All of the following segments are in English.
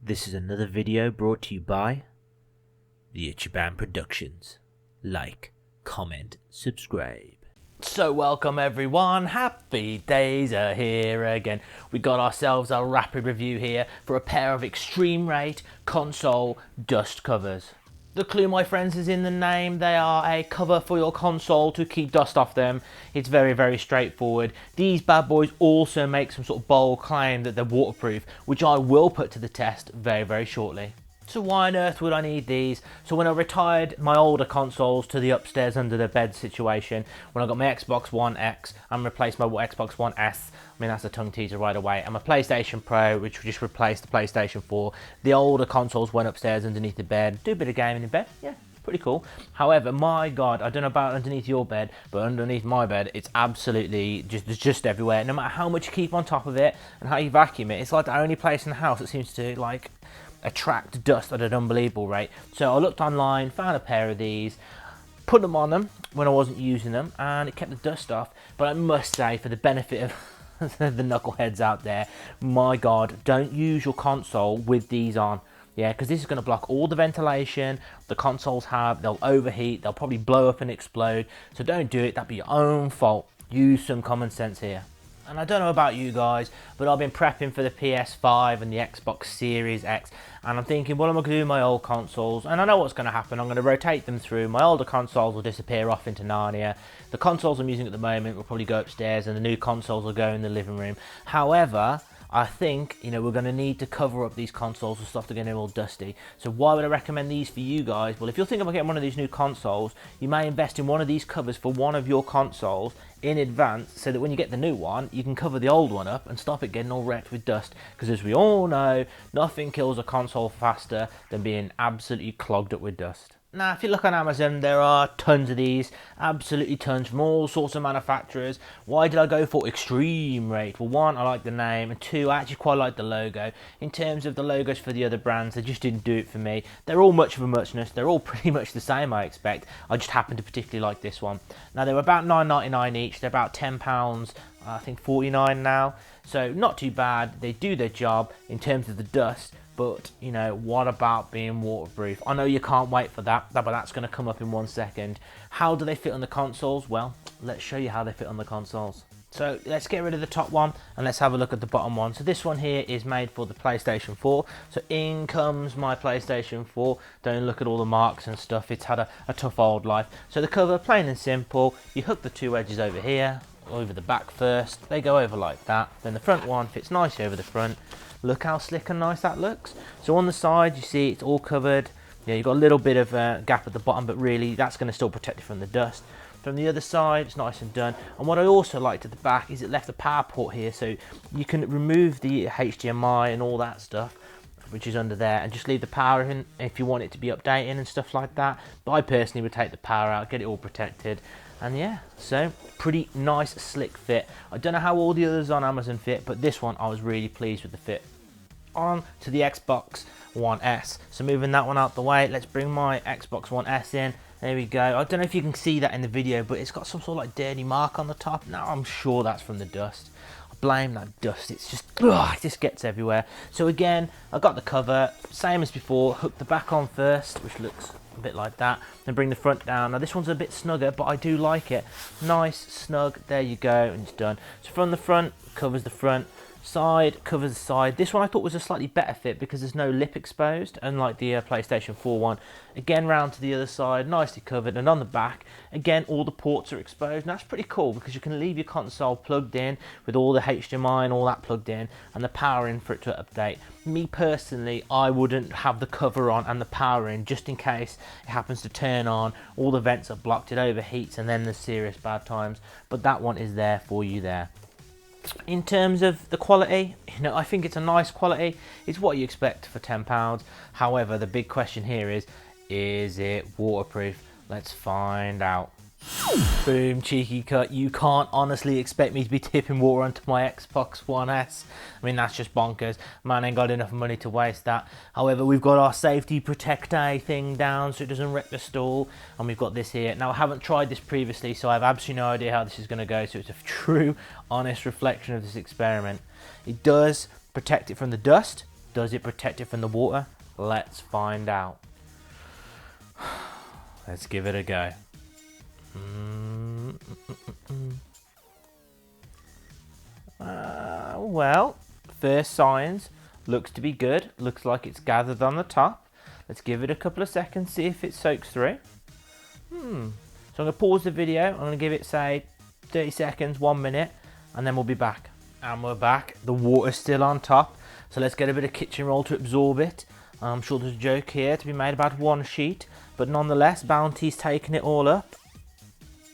This is another video brought to you by the Ichiban Productions. Like, comment, subscribe. So welcome everyone, happy days are here again. We got ourselves a rapid review here for a pair of eXtremeRate console dust covers. The clue, my friends, is in the name. They are a cover for your console to keep dust off them. It's very straightforward. These bad boys also make some sort of bold claim that they're waterproof, which I will put to the test very shortly. So why on earth would I need these? So when I retired my older consoles to the upstairs under the bed situation, when I got my Xbox One X and replaced my Xbox One S, I mean that's a tongue teaser right away, and my PlayStation Pro, which just replaced the PlayStation 4, the older consoles went upstairs underneath the bed, do a bit of gaming in bed, yeah, pretty cool. However, my God, I don't know about underneath your bed, but underneath my bed, it's absolutely just everywhere. No matter how much you keep on top of it and how you vacuum it, it's like the only place in the house that seems to like attract dust at an unbelievable rate. So I looked online, found a pair of these, put them on them when I wasn't using them, and it kept the dust off. But I must say, for the benefit of the knuckleheads out there, my God, don't use your console with these on. Yeah, because this is going to block all the ventilation the consoles have. They'll overheat, they'll probably blow up and explode. So don't do it, that'd be your own fault. Use some common sense here. And I don't know about you guys, but I've been prepping for the PS5 and the Xbox Series X, and I'm thinking, what am I going to do with my old consoles? And I know what's going to happen. I'm going to rotate them through. My older consoles will disappear off into Narnia. The consoles I'm using at the moment will probably go upstairs, and the new consoles will go in the living room. However, I think, we're going to need to cover up these consoles with stuff that are getting all dusty. So why would I recommend these for you guys? Well, if you're thinking about getting one of these new consoles, you may invest in one of these covers for one of your consoles in advance, so that when you get the new one, you can cover the old one up and stop it getting all wrecked with dust. Because as we all know, nothing kills a console faster than being absolutely clogged up with dust. Now, if you look on Amazon, there are tons of these, absolutely tons from all sorts of manufacturers. Why did I go for eXtremeRate? Well, one, I like the name, and two, I actually quite like the logo. In terms of the logos for the other brands, they just didn't do it for me. They're all much of a muchness. They're all pretty much the same, I expect. I just happen to particularly like this one. Now, they were about £9.99 each. They're about £10, I think $49 now. So not too bad. They do their job in terms of the dust. But, what about being waterproof? I know you can't wait for that, but that's going to come up in 1 second. How do they fit on the consoles? Well, let's show you how they fit on the consoles. So let's get rid of the top one and let's have a look at the bottom one. So this one here is made for the PlayStation 4. So in comes my PlayStation 4. Don't look at all the marks and stuff. It's had a tough old life. So the cover, plain and simple. You hook the two edges over here, over the back first. They go over like that. Then the front one fits nicely over the front. Look how slick and nice that looks. So on the side, you see it's all covered. Yeah, you've got a little bit of a gap at the bottom, but really that's going to still protect you from the dust. From the other side, it's nice and done. And what I also liked at the back is it left a power port here, so you can remove the HDMI and all that stuff, which is under there, and just leave the power in if you want it to be updating and stuff like that. But I personally would take the power out, get it all protected. And yeah, so pretty nice slick fit. I don't know how all the others on Amazon fit, but this one I was really pleased with the fit. On to the Xbox One S. So moving that one out the way, let's bring my Xbox One S in. There we go. I don't know if you can see that in the video, but it's got some sort of like dirty mark on the top. Now I'm sure that's from the dust. I blame that dust. It's just, it just gets everywhere. So again, I got the cover, same as before. Hook the back on first, which looks a bit like that, then bring the front down. Now this one's a bit snugger, but I do like it. Nice, snug, there you go, and it's done. So from the front, covers the front, side covers the side. This one I thought was a slightly better fit because there's no lip exposed, unlike the PlayStation 4 one. Again, round to the other side, nicely covered, and on the back, again, all the ports are exposed. And that's pretty cool because you can leave your console plugged in with all the HDMI and all that plugged in, and the power in for it to update. Me personally, I wouldn't have the cover on and the power in just in case it happens to turn on, all the vents are blocked, it overheats, and then there's serious bad times. But that one is there for you there. In terms of the quality, I think it's a nice quality. It's what you expect for £10. However, the big question here is it waterproof? Let's find out. Boom, cheeky cut. You can't honestly expect me to be tipping water onto my Xbox One S. I mean, that's just bonkers. Man, ain't got enough money to waste that. However, we've got our safety protector thing down so it doesn't wreck the stall. And we've got this here. Now, I haven't tried this previously, so I have absolutely no idea how this is going to go. So it's a true, honest reflection of this experiment. It does protect it from the dust. Does it protect it from the water? Let's find out. Let's give it a go. Well, first signs looks to be good. Looks like it's gathered on the top. Let's give it a couple of seconds, see if it soaks through. So I'm going to pause the video. I'm going to give it, say, 30 seconds, 1 minute, and then we'll be back. And we're back. The water's still on top. So let's get a bit of kitchen roll to absorb it. I'm sure there's a joke here to be made about one sheet, but nonetheless, Bounty's taking it all up.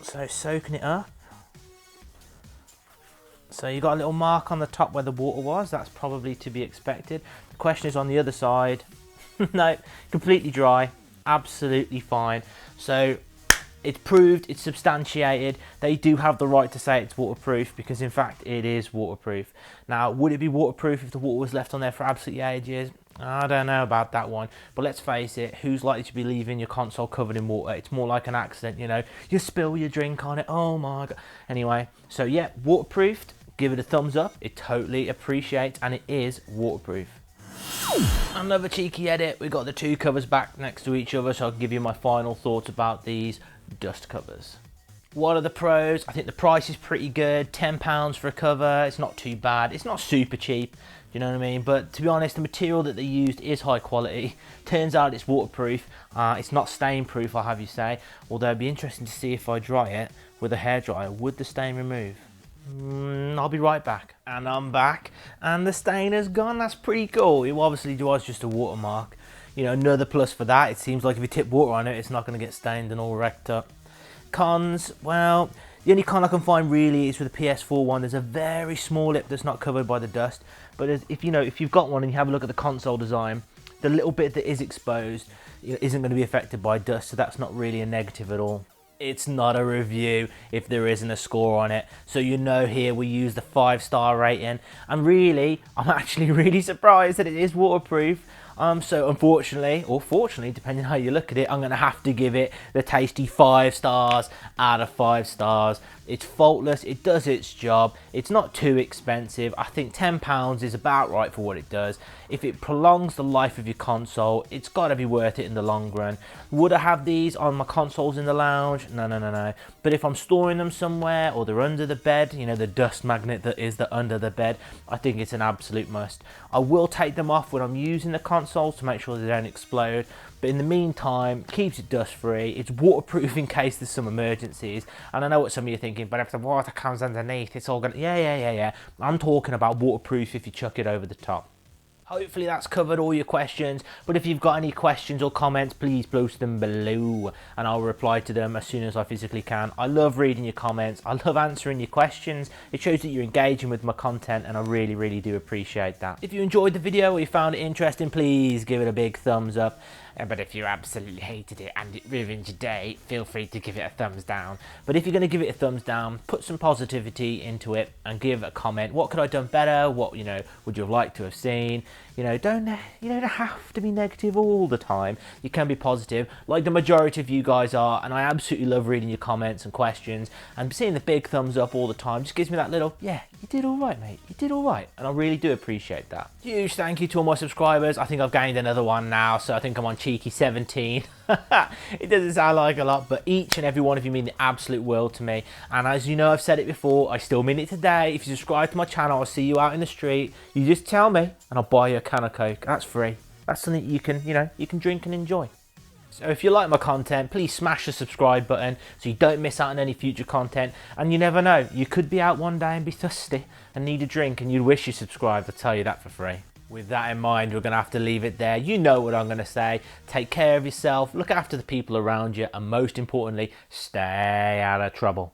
So soaking it up. So you got a little mark on the top where the water was. That's probably to be expected. The question is on the other side. No, completely dry. Absolutely fine. So it's proved, it's substantiated. They do have the right to say it's waterproof because in fact it is waterproof. Now, would it be waterproof if the water was left on there for absolutely ages? I don't know about that one, but let's face it, who's likely to be leaving your console covered in water? It's more like an accident, you know, you spill your drink on it, oh my god. Anyway, so yeah, waterproofed, give it a thumbs up, it totally appreciates, and it is waterproof. Another cheeky edit, we got the two covers back next to each other, so I can give you my final thoughts about these dust covers. What are the pros? I think the price is pretty good, £10 for a cover, it's not too bad, it's not super cheap, you know what I mean? But to be honest, the material that they used is high quality. Turns out it's waterproof, it's not stain proof, I'll have you say, although it'd be interesting to see if I dry it with a hairdryer, would the stain remove? I'll be right back. And I'm back, and the stain has gone. That's pretty cool. It obviously was just a watermark. You know, another plus for that, it seems like if you tip water on it, it's not going to get stained and all wrecked up. Cons, well, the only con I can find really is with the PS4 one. There's a very small lip that's not covered by the dust. But if you've got one and you have a look at the console design, the little bit that is exposed, you know, isn't going to be affected by dust, so that's not really a negative at all. It's not a review if there isn't a score on it, so you know here we use the 5-star rating, and really I'm actually really surprised that it is waterproof. So unfortunately, or fortunately, depending how you look at it, I'm going to have to give it the tasty 5 stars out of 5 stars. It's faultless, it does its job, it's not too expensive. I think £10 is about right for what it does. If it prolongs the life of your console, it's got to be worth it in the long run. Would I have these on my consoles in the lounge? No. But if I'm storing them somewhere, or they're under the bed, you know, the dust magnet that is the under the bed, I think it's an absolute must. I will take them off when I'm using the consoles to make sure they don't explode. But in the meantime, keeps it dust free. It's waterproof in case there's some emergencies. And I know what some of you are thinking, but if the water comes underneath, it's all gonna, yeah. I'm talking about waterproof if you chuck it over the top. Hopefully that's covered all your questions, but if you've got any questions or comments, please post them below and I'll reply to them as soon as I physically can. I love reading your comments, I love answering your questions. It shows that you're engaging with my content and I really do appreciate that. If you enjoyed the video or you found it interesting, please give it a big thumbs up. But if you absolutely hated it and it ruined your day, feel free to give it a thumbs down. But if you're going to give it a thumbs down, put some positivity into it and give a comment. What could I have done better? What, you know, would you have liked to have seen? You know, don't have to be negative all the time. You can be positive, like the majority of you guys are, and I absolutely love reading your comments and questions, and seeing the big thumbs up all the time just gives me that little, yeah, you did all right, mate, you did all right, and I really do appreciate that. Huge thank you to all my subscribers. I think I've gained another one now, so I think I'm on cheeky 17. It doesn't sound like a lot, but each and every one of you mean the absolute world to me, and as you know, I've said it before, I still mean it today. If you subscribe to my channel, I'll see you out in the street. You just tell me and I'll buy you a can of Coke. That's free. That's something you can, you know, you can drink and enjoy. So if you like my content, please smash the subscribe button so you don't miss out on any future content. And you never know, you could be out one day and be thirsty and need a drink and you'd wish you subscribed. I'll tell you that for free. With that in mind, we're going to have to leave it there. You know what I'm going to say. Take care of yourself, look after the people around you, and most importantly, stay out of trouble.